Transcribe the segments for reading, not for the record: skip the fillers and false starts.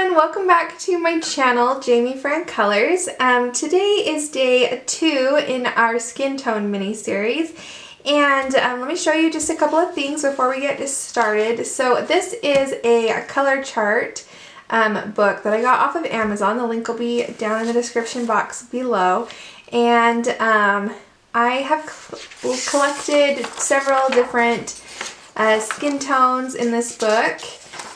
everyone, welcome back to my channel, Jamie Fran Colors. Today is day 2 in our skin tone mini series, and let me show you just a couple of things before we get started. So this is a color chart book that I got off of Amazon. The link will be down in the description box below, and I have collected several different skin tones in this book.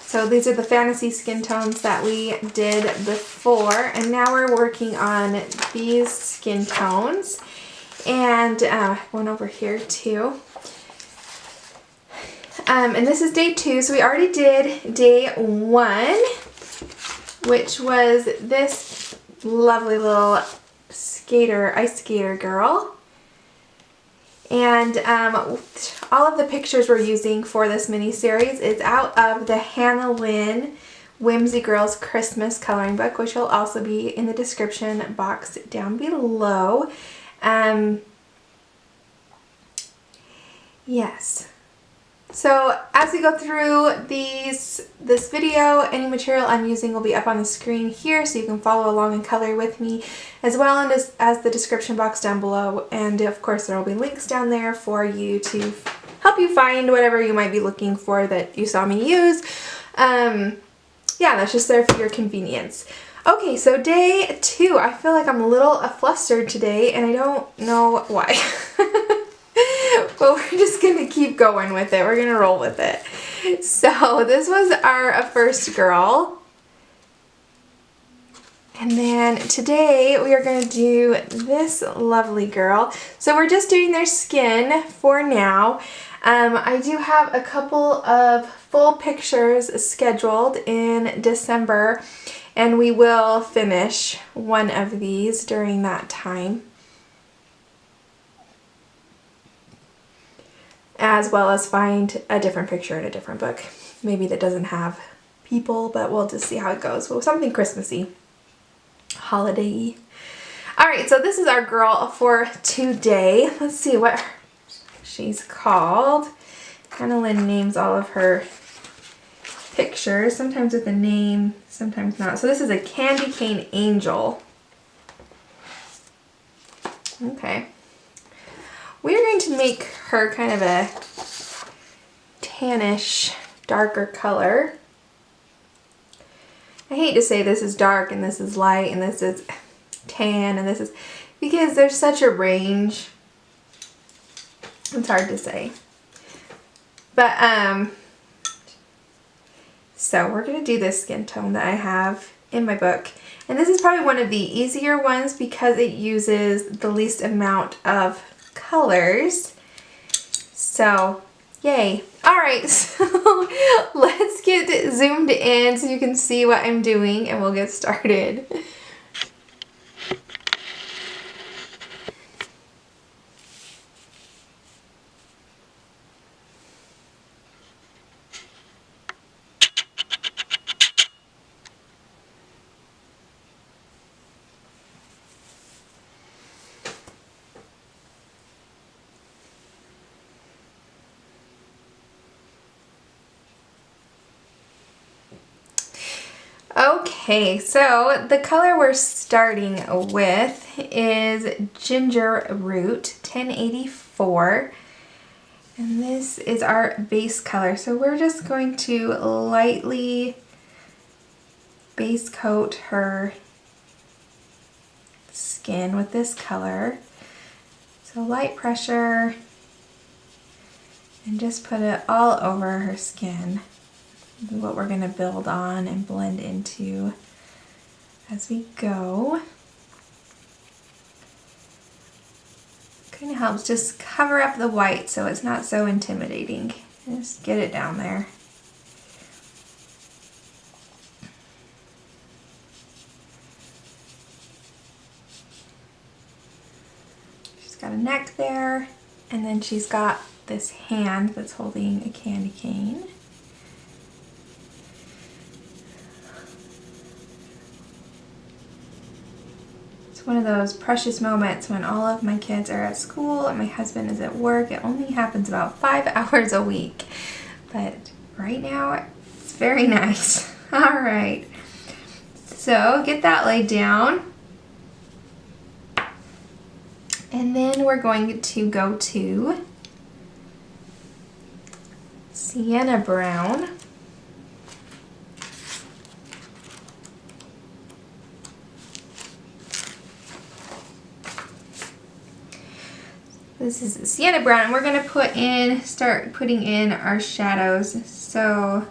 So these are the fantasy skin tones that we did before, and now we're working on these skin tones. And one over here too. And this is day 2, so we already did day 1, which was this lovely little ice skater girl. And all of the pictures we're using for this mini series is out of the Hannah Lynn Whimsy Girls Christmas coloring book, which will also be in the description box down below. Yes. So as we go through this video, any material I'm using will be up on the screen here, so you can follow along and color with me, as well as the description box down below. And of course there will be links down there for you to help you find whatever you might be looking for that you saw me use. Yeah, that's just there for your convenience. Okay, so day 2. I feel like I'm a little flustered today, and I don't know why. But we're just gonna keep going with it. We're gonna roll with it. So this was our first girl. And then today we are gonna do this lovely girl. So we're just doing their skin for now. I do have a couple of full pictures scheduled in December, and we will finish one of these during that time, as well as find a different picture in a different book, maybe that doesn't have people, but we'll just see how it goes. Well, something Christmassy, holiday-y. Alright, so this is our girl for today. Let's see what she's called. Hannah Lynn names all of her pictures, sometimes with a name, sometimes not. So this is a Candy Cane Angel. Okay. We're going to make her kind of a tannish, darker color. I hate to say this is dark and this is light and this is tan and this is, because there's such a range. It's hard to say. But, so we're going to do this skin tone that I have in my book. And this is probably one of the easier ones because it uses the least amount of colors. So, yay. Alright, so let's get zoomed in so you can see what I'm doing, and we'll get started. Okay, so the color we're starting with is Ginger Root 1084, and this is our base color. So we're just going to lightly base coat her skin with this color. So light pressure, and just put it all over her skin. What we're going to build on and blend into as we go. Kind of helps just cover up the white so it's not so intimidating. Just get it down there. She's got a neck there, and then she's got this hand that's holding a candy cane. One of those precious moments when all of my kids are at school and my husband is at work. It only happens about 5 hours a week, but right now it's very nice. All right, So get that laid down. And then we're going to go to Sienna Brown. This is Sienna Brown, and we're going to start putting in our shadows. So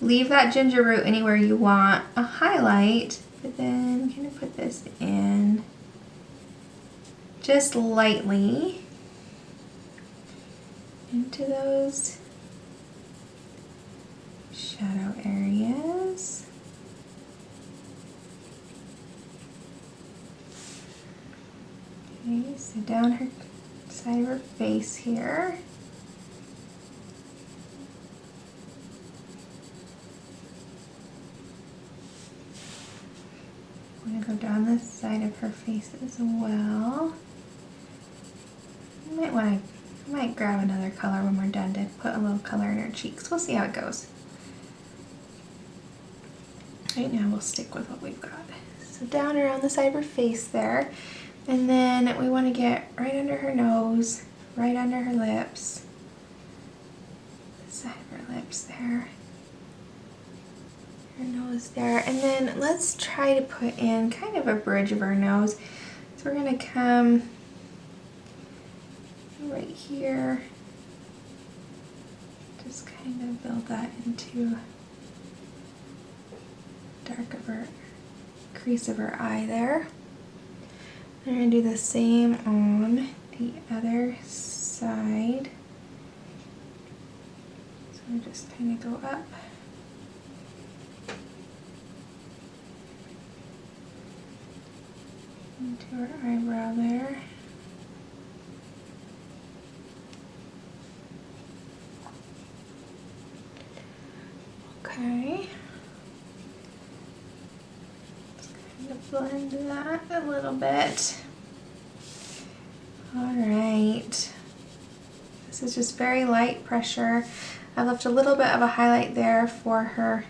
leave that ginger root anywhere you want a highlight, but then I'm going to put this in just lightly into those shadow areas. Okay, so down her side of her face here. I'm going to go down the side of her face as well. I might grab another color when we're done to put a little color in her cheeks. We'll see how it goes. Right now we'll stick with what we've got. So down around the side of her face there. And then we want to get right under her nose, right under her lips. The side of her lips there. Her nose there. And then let's try to put in kind of a bridge of her nose. So we're going to come right here, just kind of build that into dark of her crease of her eye there. We're going to do the same on the other side. So we just kind of go up. Into her eyebrow there. Okay. Just kind of blend that a little bit. Alright. This is just very light pressure. I left a little bit of a highlight there for her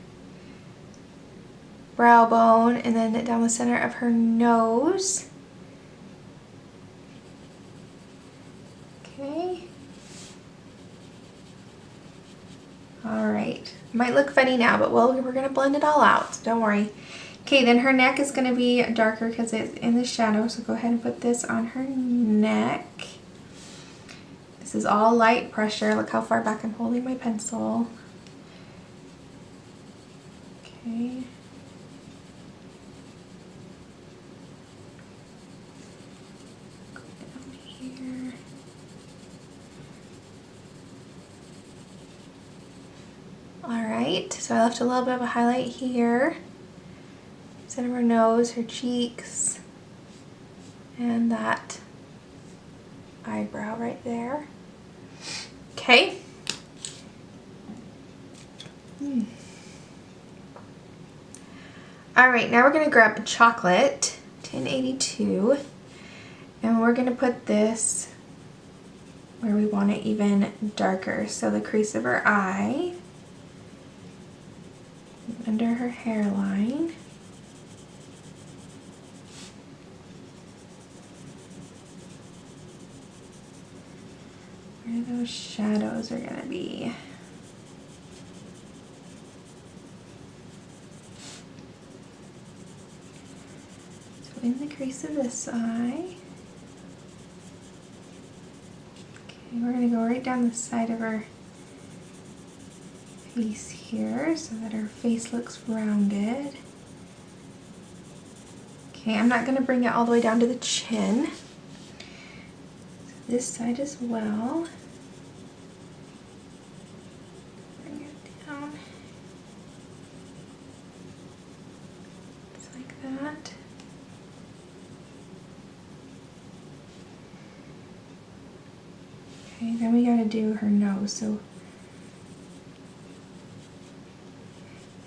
brow bone and then down the center of her nose. Okay. Alright. Might look funny now, but we're going to blend it all out. Don't worry. Okay, then her neck is going to be darker because it's in the shadow, so go ahead and put this on her neck. This is all light pressure. Look how far back I'm holding my pencil. Okay. Go down here. Alright, so I left a little bit of a highlight here. Center of her nose, her cheeks, and that eyebrow right there. Okay. Alright, now we're going to grab a chocolate, 1082, and we're going to put this where we want it even darker. So the crease of her eye, under her hairline. Where those shadows are going to be. So in the crease of this eye. Okay, we're going to go right down the side of her face here so that her face looks rounded. Okay, I'm not going to bring it all the way down to the chin. This side as well. Bring it down. Just like that. Okay, then we gotta do her nose. So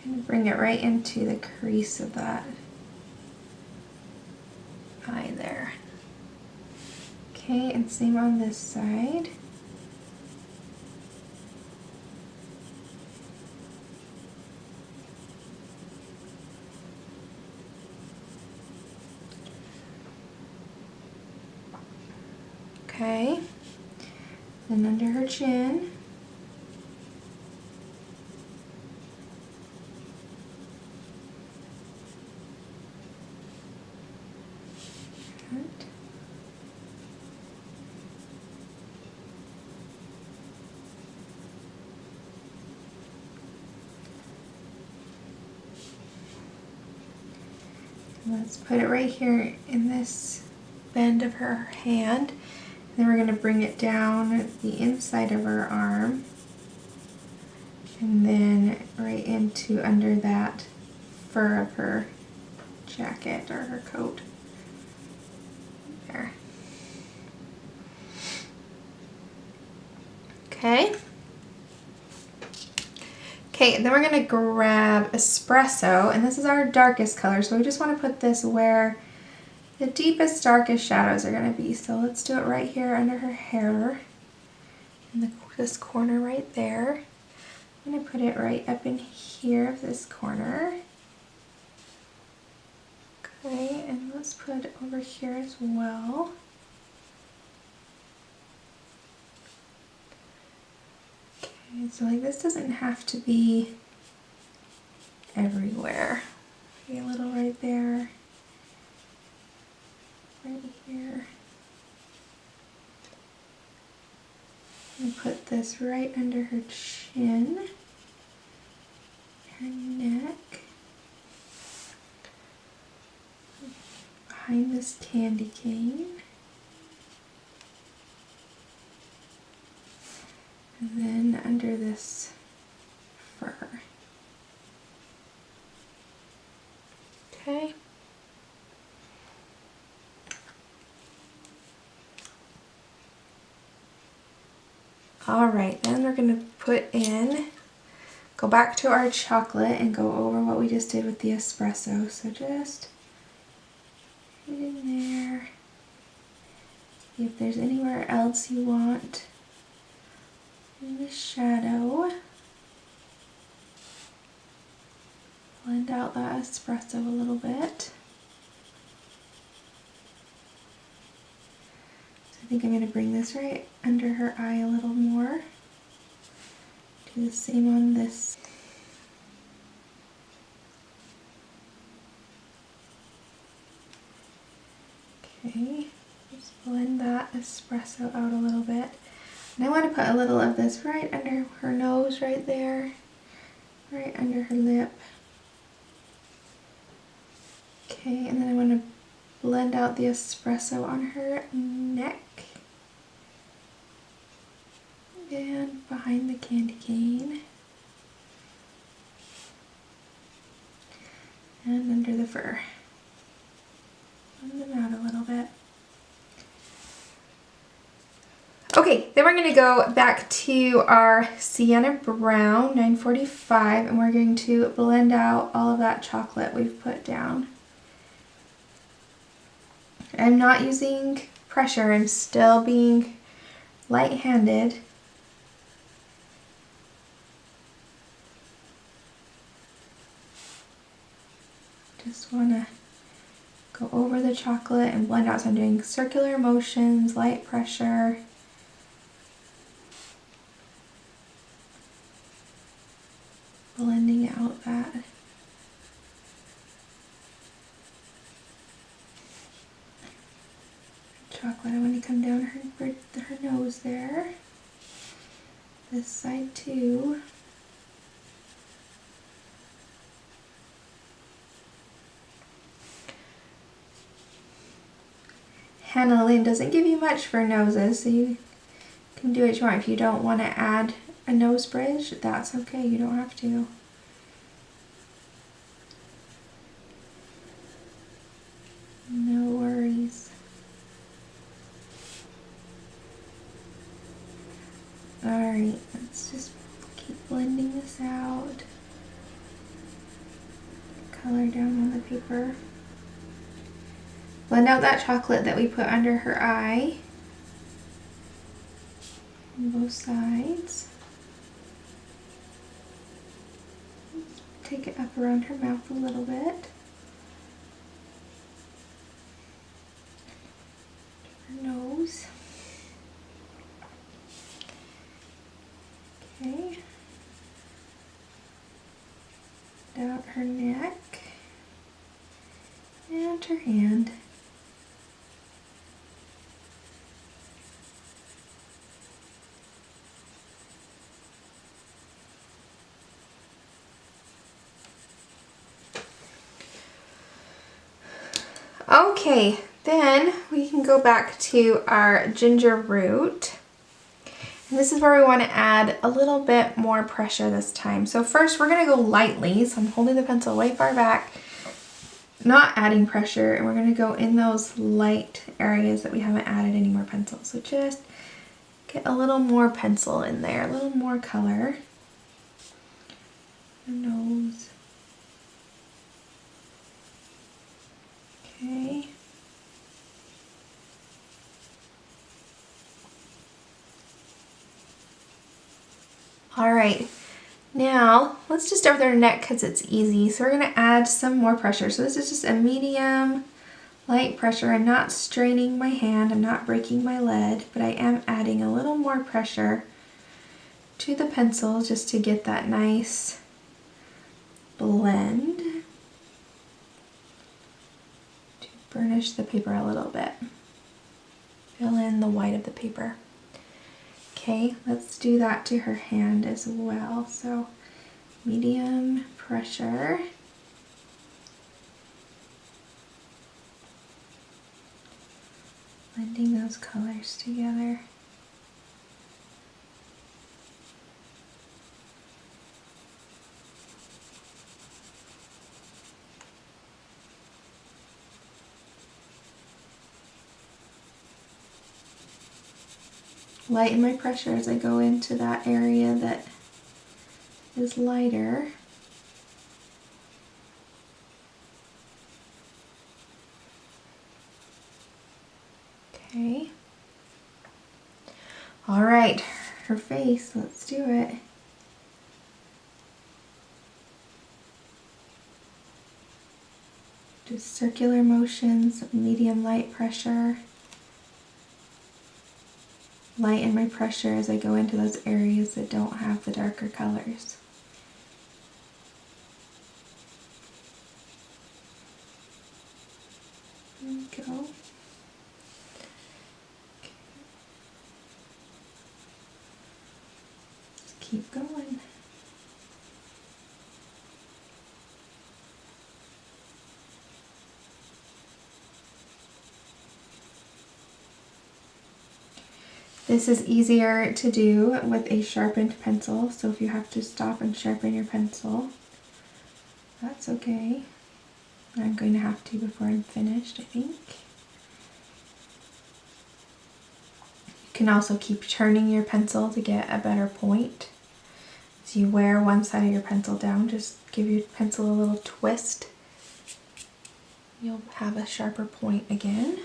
I'm gonna bring it right into the crease of that eye there. Okay, and same on this side. Okay. Then under her chin. Good. Let's put it right here in this bend of her hand. Then we're going to bring it down the inside of her arm and then right into under that fur of her jacket or her coat. There. Okay. Okay, and then we're going to grab Espresso, and this is our darkest color, so we just want to put this where the deepest, darkest shadows are going to be. So let's do it right here under her hair, in this corner right there. I'm going to put it right up in here of this corner. Okay, and let's put it over here as well. Okay, so like this doesn't have to be everywhere. Maybe a little right there. Right here. And put this right under her chin, her neck, behind this candy cane, and then under this fur. Okay. Alright, then we're going to go back to our chocolate and go over what we just did with the espresso. So just put it in there. See if there's anywhere else you want in the shadow. Blend out that espresso a little bit. I think I'm going to bring this right under her eye a little more. Do the same on this. Okay, just blend that espresso out a little bit. And I want to put a little of this right under her nose right there, right under her lip. Okay, and then I want to blend out the espresso on her neck and behind the candy cane and under the fur. Blend them out a little bit. Okay, then we're going to go back to our Sienna Brown 945 and we're going to blend out all of that chocolate we've put down. I'm not using pressure, I'm still being light-handed. Just want to go over the chocolate and blend out. So I'm doing circular motions, light pressure. Blending out that chocolate. I want to come down her nose there. This side too. Hannah Lynn doesn't give you much for noses, so you can do what you want. If you don't want to add a nose bridge, that's okay. You don't have to. No worries. Alright, let's just keep blending this out. Color down on the paper. Blend out that chocolate that we put under her eye on both sides. Take it up around her mouth a little bit. Her nose. Okay. Down her neck and her hand. Okay, then we can go back to our ginger root. And this is where we want to add a little bit more pressure this time. So first we're going to go lightly. So I'm holding the pencil way far back, not adding pressure, and we're going to go in those light areas that we haven't added any more pencil. So just get a little more pencil in there, a little more color. The nose. Okay. All right, now let's just start with our neck because it's easy. So we're gonna add some more pressure. So this is just a medium, light pressure. I'm not straining my hand, I'm not breaking my lead, but I am adding a little more pressure to the pencil just to get that nice blend. To burnish the paper a little bit. Fill in the white of the paper. Okay, let's do that to her hand as well. So medium pressure. Blending those colors together. Lighten my pressure as I go into that area that is lighter. Okay. All right, her face, let's do it. Just circular motions, medium light pressure. Lighten my pressure as I go into those areas that don't have the darker colors. There we go. Okay. Just keep going. This is easier to do with a sharpened pencil, so if you have to stop and sharpen your pencil, that's okay. I'm going to have to before I'm finished, I think. You can also keep turning your pencil to get a better point. As you wear one side of your pencil down, just give your pencil a little twist. You'll have a sharper point again.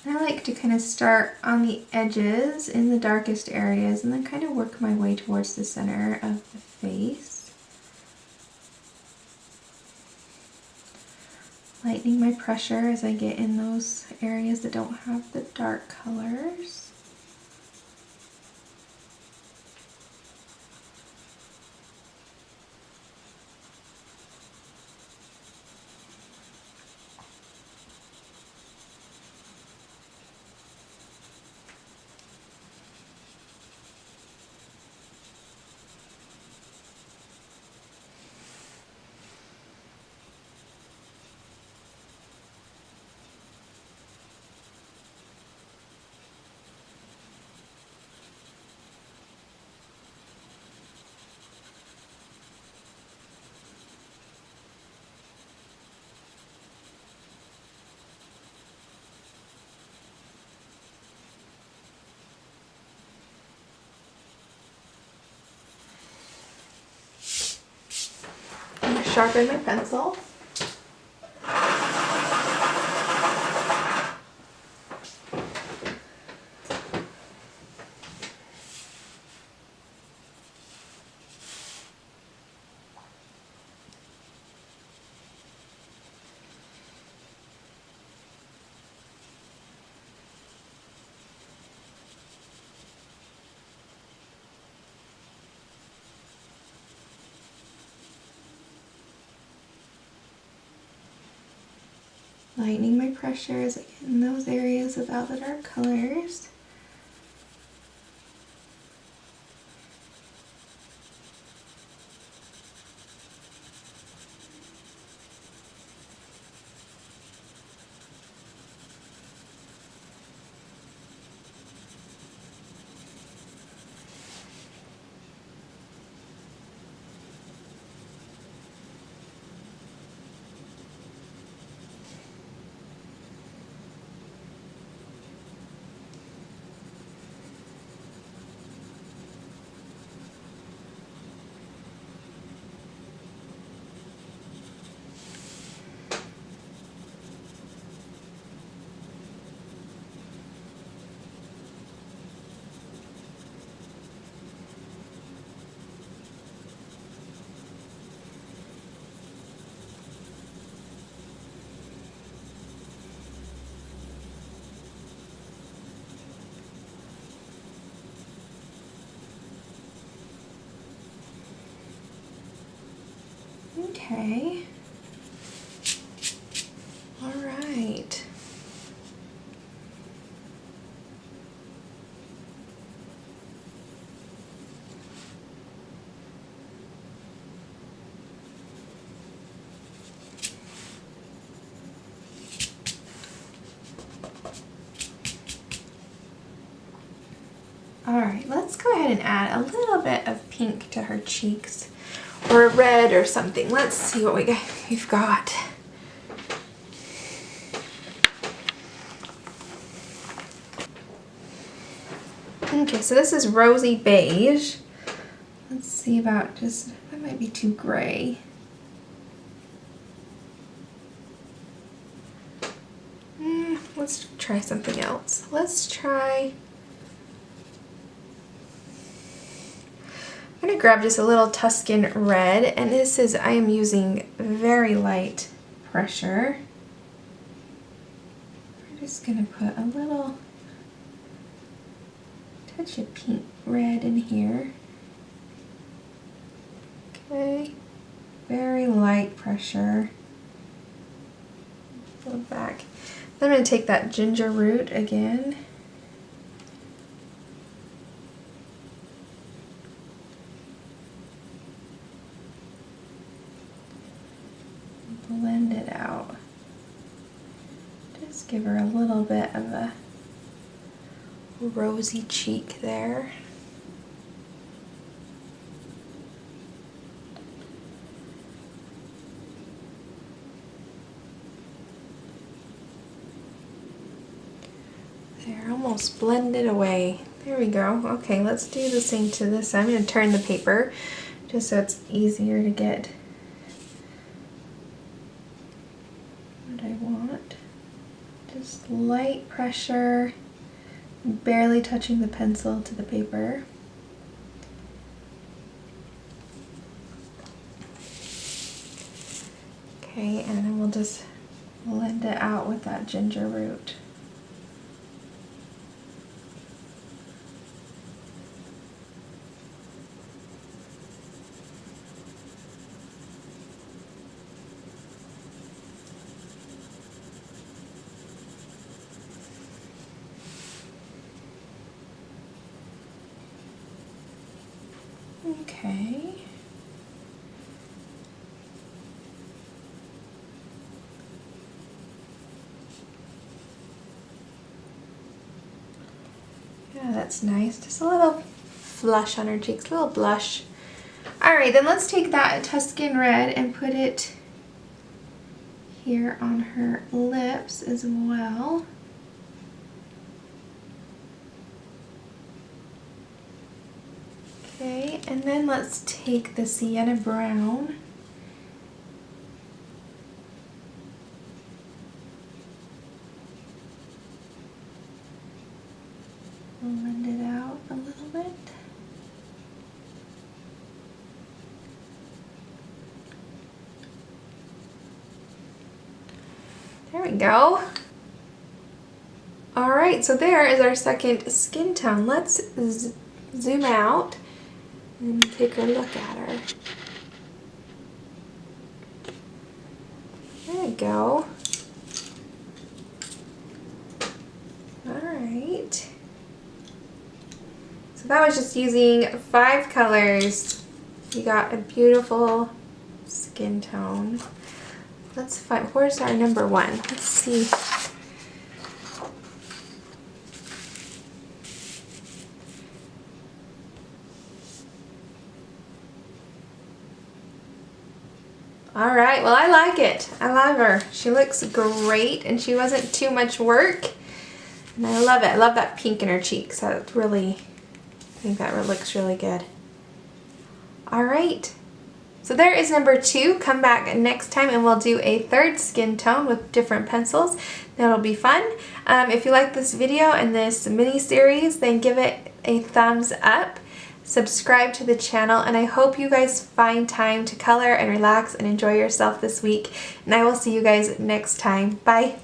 I like to kind of start on the edges in the darkest areas and then kind of work my way towards the center of the face. Lightening my pressure as I get in those areas that don't have the dark colors. Sharpen my pencil. Lightening my pressure as I get in those areas without the dark colors. Okay. All right. All right, let's go ahead and add a little bit of pink to her cheeks, or red or something. Let's see what we've got. Okay, so this is rosy beige. Let's see about just, that might be too gray. Let's try something else. Let's try, I'm gonna grab just a little Tuscan red, and this is, I am using very light pressure. We're just gonna put a little touch of pink red in here. Okay, very light pressure. Go back. Then I'm going to take that ginger root again. Blend it out. Just give her a little bit of a rosy cheek there. There, almost blended away. There we go. Okay, let's do the same to this. I'm going to turn the paper just so it's easier to get what I want. Just light pressure, barely touching the pencil to the paper. Okay, and then we'll just blend it out with that ginger root. Okay. Yeah, that's nice. Just a little flush on her cheeks, a little blush. Alright, then let's take that Tuscan red and put it here on her lips as well. Okay, and then let's take the Sienna Brown. Blend it out a little bit. There we go. Alright, so there is our second skin tone. Let's zoom out and take a look at her. There we go. So that was just using 5 colors. You got a beautiful skin tone. Let's find, where's our number 1? Let's see. All right, well, I like it. I love her. She looks great, and she wasn't too much work. And I love it. I love that pink in her cheeks. That really, I think that looks really good. All right. So there is number 2. Come back next time and we'll do a 3rd skin tone with different pencils. That'll be fun. If you like this video and this mini series, then give it a thumbs up. Subscribe to the channel, and I hope you guys find time to color and relax and enjoy yourself this week. And I will see you guys next time. Bye.